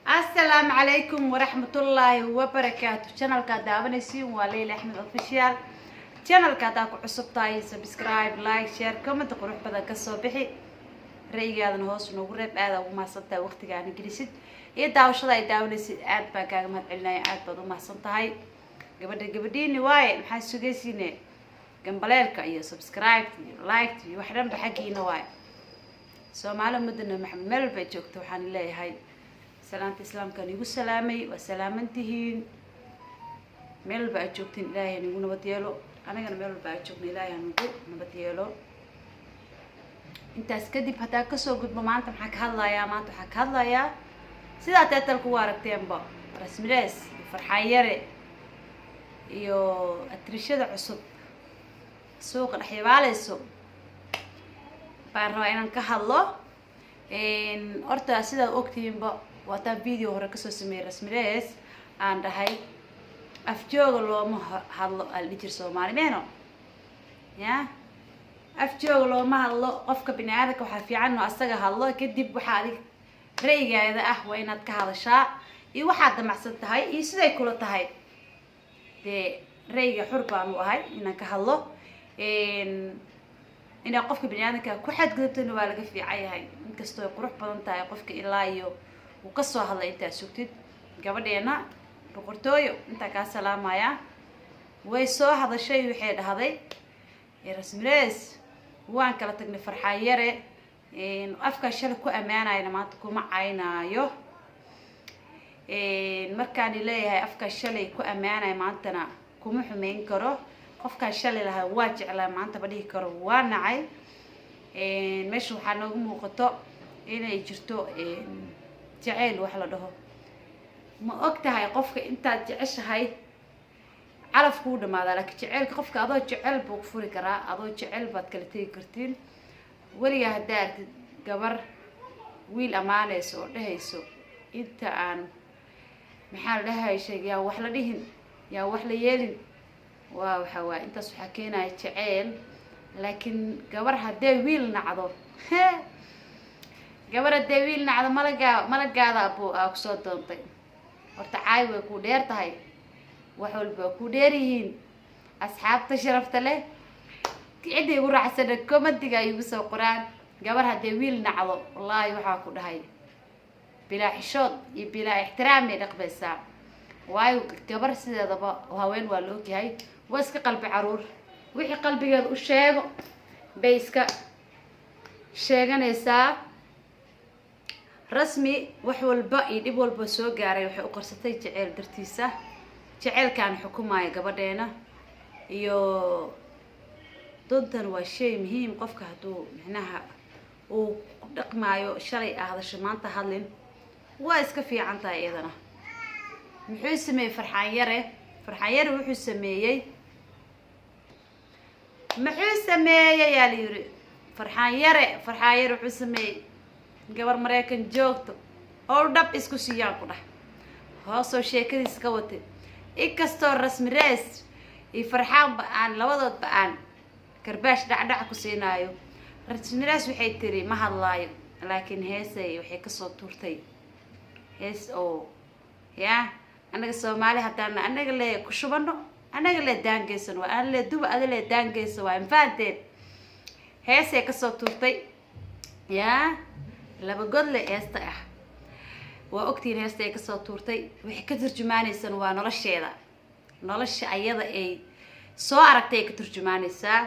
السلام عليكم ورحمة الله وبركاته. channel ka daawanaysiin waa Leila Axmed official. channel ka taa ku cusub tahay subscribe, like, share, comment qurux badan ka soo bixi. Ra'yigaadana hoos noogu reeb aad ugu mahadsantahay waqtigaana gelisid. Iyo daawashada ay daawanaysid aad baan kaaga mahadcelinayaa, aad baad u mahadsantahay. Gabadhiini waaye maxaa sugaysiinee gambaleelka iyo subscribe iyo like iyo wax dhan xaqiina waaye. Soomaaliya mudane Maxamed meel bay joogto waxaan leeyahay salaanta islaamka nigu salaamay wa salaamantihiin meel baa joogtiin ilaahay nigu nabad yeelo anagana meel baa joogna ilaahay nigu nabad yeelo intaas kadib hadaa ka soo gudbo maanta maxaa ka hadlayaa sida teetalku waa aragteenba rasmilees farxayare iyo atrishada cusub suuqa dhaxyabaalayso baan rabaa inaan ka hadlo horta sida ogtiinba waata video hore kasoo sameeyay rasmilees aan dhahay afjooga looma hadlo alijir Soomaali meeno ya afjooga looma hadlo qofka bini'aadamka waxa fiican oo asaga hadlo kadib waxa adig ra'yigaada ah waa inaad ka hadashaa iyo waxa damacsan tahay iyo siday kula tahay ra'yiga xur baan u ahay inaan ka hadlo ina qofka bini'aadamka ku xadgudubtana waa laga fiican yahay inkastoo ay qurux badan tahay qofka ilaa iyo uu ka soo hadlay inta sugtid gabadheena boqortooyo inta ka salaamaya way soo hadashay waxay dhahday rasmilees waan kala tagnay farxayare afka shal ku amaanayna maanta kuma caynaayo markaan leeyahay afka shalay ku amaanay maantana kuma xumeyn karo qofka shalay lahaa waa jeclaa maanta badhihi karo waa nacay meesha waxaa noogu muuqato inay jirto jacayl wax la dhaho ma ogtahay qofka intaad jeceshahay calafku dhamaada laakiin jacaylka qofka adoo jecel buu furi karaa adoo jecel baad kala tagi kartiin waliga hadaa gabar wiil amaanayso oo dhahayso inta aan maxaa la dhahay sheegaa wax la dhihin yaa wax la yeelin waxa waa intaas waxa keenay jacayl laakiin gabar haday wiil nacdo gabar haday wiil nacdo malagaada abuu ku soo doontay horta caay way ku dheer tahay wax walba ku dheer yihiin asxaabta sharafta leh cidii ugu raacsan commentiga ay ugu soo qoraan gabar haday wiil nacdo wallahi waxa ku dhahay bilaa xishood iyo bilaa ixtiraam ay dhaqbaysaa waayo gabar sideedaba haween waa loo yahay waa iska qalbi caruur wixii qalbigeeda u sheego bay iska sheeganaysaa rasmi wax walba iyo dib walba soo gaaray waxay u qarsatay jacayl dartiisa jacaylkan xukumaaya gabadheena iyo duntan waa shay muhiim qofka haduu micnaha uu dhaqmaayo shalay ahadasho maanta hadlin waa iska fiican tahay iyadana muxuu sameeyay farxayare wuxuu sameeyay yaa la yiri farxayare wuxuu sameeyay gabar Mareykan joogto oo dhab isku siiyaan ku dhax hoosoo sheekadiis ka watay inkastoo rasmilees iyo farxaan aan labadoodba aan karbaash dhacdhac ku siinaayo rasmilees waxay tiri ma hadlaayo laakiin heesay waxay ka soo tuurtay hees oo ya anaga Soomaali hadaan anaga le ku shubano anaga le daangeysan waa aan le duba adale daangeysan waa infaanteed heesay ka soo tuurtay ya laba godle heesta ah waa ogtiin heesta ay ka soo tuurtay wixii ka turjumaanaysan waa nolosha ayada ay soo aragtay ka turjumaanaysaa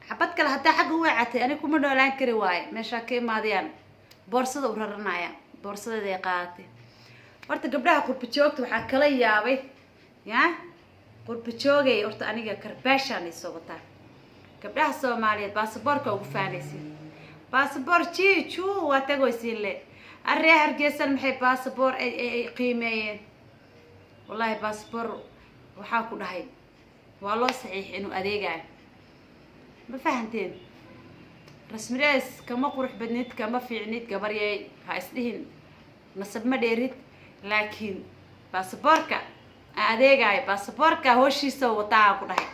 xabad kale hadaa xaq u wacatay aniga kuma noolaan kari waaye meesha ka imaadayaan boorsada u raranaya boorsadeeda ay qaadatay horta gabdhaha qurba joogta waxa kala yaabay ya qurba joogay horta aniga karbaashaan ay soo wataa gabdhaha Soomaaliyeed baasaboorka ugu faanaysan baasaboor jiichu waa tagoysiin le arre hargeysan maxay baasaboor ay qiimeeyeen wallahi baasaboor waxa ku dhahay waa loo saxiix inuu adeegaan ma fahanteen rasmilees kama qurux badnid kama fiicnid gabar yay ha isdhihin nasab ma dheerid laakiin baasaboorka adeegay baasaboorka hooshiisa wataa ku dhahay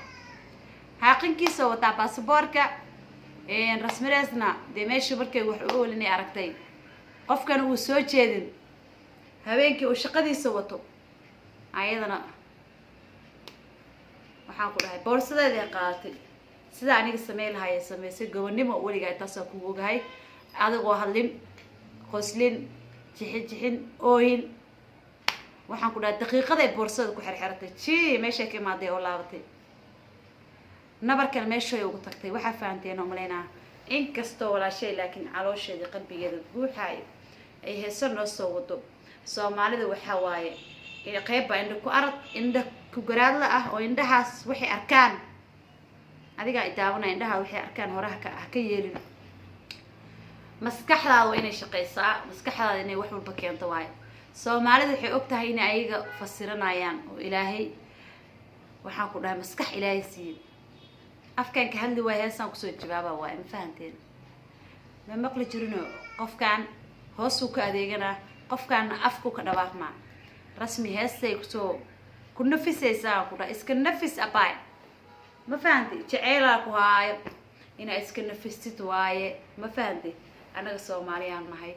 xaqinkiisa wataa baasaboorka rasmileesna de meesha markay wax u oolinay aragtay qofkan uu soo jeedin habeenkii uu shaqadiisa wato ayadana waxaan ku dhahay boorsadeeda ay qaadatay sida aniga sameey lahaay sameysay gobonimo waliga taas ku ogahay adigoo hadlin qoslin jixin oohin waxaan ku dhahay daqiiqada ay boorsada ku xirxiratay meesha ka imaaday oo laabatay nabarkan meesha ay ugu tagtay waxa fahanteen oo maleynaa in kasto walaashay laakiin caloosheeda qalbigeeda buuxay ay heeso noo soo wado Soomaalida waxa waaye ee qayb baa indha ku arag indha ku garaadla ah oo indhahaas waxay arkaan adiga ay daawanay indhaha waxay arkaan horaha ka yeelin maskaxdaada waa inay shaqeysaa maskaxdaada inay wax walba keento waay Soomaalida waxay og tahay in ayaga fasiranayaan oo Ilaahay waxaan ku dhahay maskax Ilaahay siiyo afkaan ka hadli waay heesan ku soo jawaaba waay ma fahanteen ma maqli jirino qofkan hoos u ka adeegana qofkan afku ka dhawaaqma rasmi heestay ku nafisaysaa ku dhahay iska nafis abay ma fahanteen jeceela ku haayo ina iska nafistid waaye ma fahanteen anaga Soomaaliyaan nahay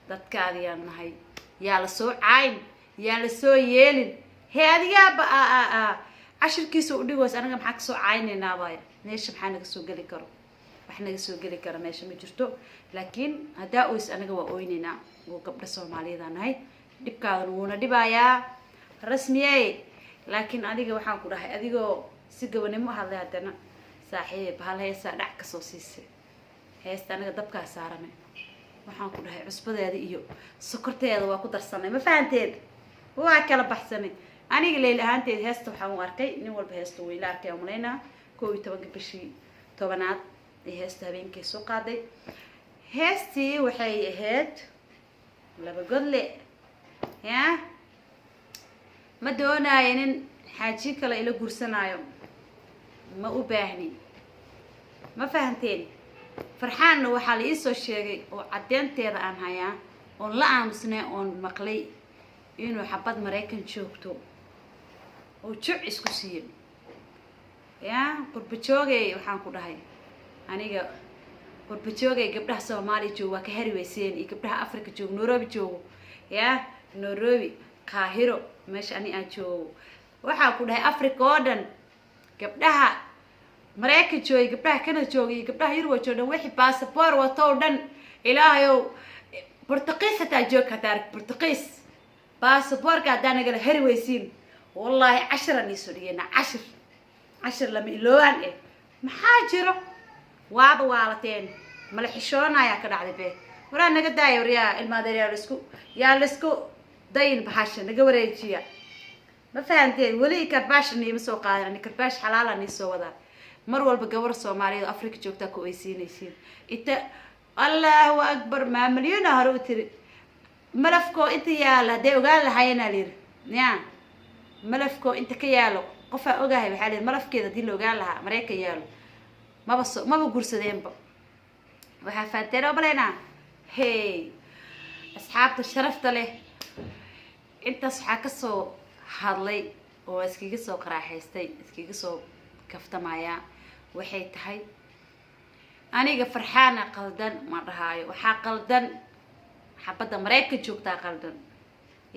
dadkaadiyaan nahay yaa la soo cayn yaa la soo yeelin heediga ashirkiisa u dhigoos anaga maxaa ka soo caynaynaa baay meesha maxaa naga soo gali karo wax naga soo gali karo meesha ma jirto laakiin hadaa uu is anaga waa ooynaynaa oo gabdha Soomaalida nahay dhibkaada wuuna dhibayaa rasmiyay laakiin adiga waxaan ku dhahay adigoo si gabanimo hadlay hadana saaxiib hal heesa dhac ka soo siisay heesta anaga dabka saaranay waxaan ku dhahay cusbadeeda iyo sokorteeda waa ku darsanay ma fahanteen waa kala baxsanay aniga leel ahaanteed heesta waxaan u arkay nin walba heesta way la arkay umaleena 12 bishii 10aad ee heesta habeenkii soo qaaday heestii waxay ahayd laba godle ya ma doonaayo nin xaaji kale ila guursanaayo ma u baahni ma fahanteen farxaan waxa la isoo sheegay oo cadeynteeda aan hayaa oo la aamusnay oo maqlay inuu xabad Mareykan joogto oo juc isku siiyay ya qurba joogay waxaan ku dhahay aniga qurba joogay gabdhaha Soomaali jooga ka hari weyseen iyo gabdhaha Afrika jooga Nairobi jooga ya Nairobi Qaahiro meesha ani aan joogo waxa ku dhahay Afrika oo dhan gabdhaha Mareykan jooga gabdhaha Canada jooga iyo gabdhaha Yurub jooga wixii passport wato dhan ilaahayow Portuguese ta joogka taar Portuguese passport ka danaga hari weysiin wallahi 10 ni soo dhigana 10 lama ilooban maxaa jiro waaba waalateen mala xishoonaya ka dhacday be waraa naga daayo riyaa ilmaadeeyaa la isku dayn bahasha naga wareejiya ma fahanteen wali karbash ni soo qaadan karbash xalaal ni soo wada mar walba gabar Soomaaliyeed Afrika joogta ku weysiinaysiin inta Allahu akbar ma milyan hore u tiri malafko inta yaala de ogaan lahayna leer ya malafko inta ka yaalo qof ogahay waxa leer malafkeeda dii la ogaan lahaa Mareykan yaalo maba gursadeenba waxa faanteen oo baleena hey asxaabta sharafta leh intaas waxa ka soo hadlay oo iskiga soo qaraaxaystay iskiga soo kaftamaya waxay tahay aniga farxaana qaldan ma dhahayo waxa qaldan xabada Mareykan joogta qaldan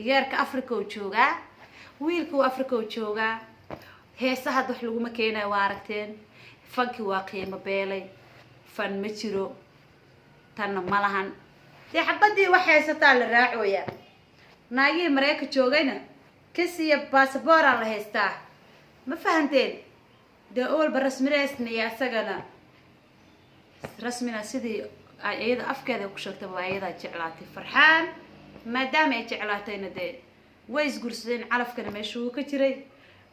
iyaarka Afrika oo jooga wiilku Afrika oo jooga heesaha wax lagu ma keenay waa aragteen fanki waa qiimo beelay fan ma jiro tan malahan si xabadii wax heesata la raacoya naagii Mareykan joogayna kasiya passport la heystaa ma fahanteen de ool barasmireysna ya sagana rasmina sidii ayada afkeeda ku sheegtay waa ayada jeclaatay farxaan maadaama ay jeclaatayna de way isgursadeen calafkana meeshuu ka jiray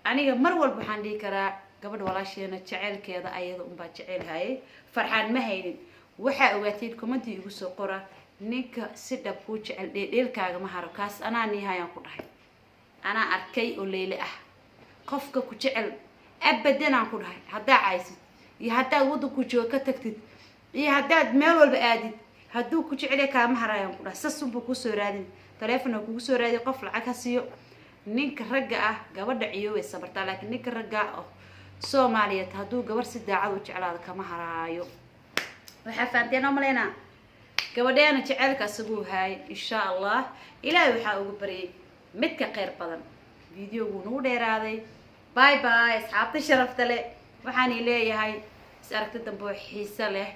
aniga mar walba waxaan dhigi karaa gabadh walaasheena jaceelkeeda ayada un baa jeceelhay farxaan ma haynin waxa ogaateen comment igu soo qora ninka si dhab ku jecel dheelkaaga ma haro kaas anaa nihaayaan ku dhahay anaa arkay oo leele ah qofka ku jecel abadan aan ku dhahay hadaa caysid iyo hadaa wada ku jooga ka tagtid iyo hadaa meel walba aadid haduu ku jecel ka ma harayaan ku dhahay sasumbu ku soo raadin telefoon kugu soo raadi qof lacag ha siiyo ninka ragga ah gabadha ciyo way sabartaa laakiin ninka ragga ah Soomaaliyeed haduu gabar si daacad u jeclaado kama haraayo waxa faanteen oo maleena gabadheena jaceylka asugu haay insha allah ilaahay waxaa ugu baryay midka khayr badan videogu nagu dheeraaday bye bye asxaabta sharafta leh waxaan leeyahay is aragti dambe oo xiiso leh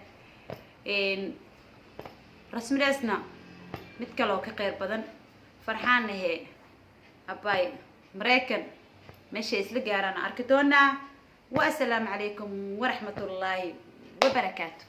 rasmideesna mid kale oo ka khayr badan farxaan nahe abay mareykan meesha isla gaaraan arki doonaa wa assalaamu calaykum waraxmatullaahi wabarakaatu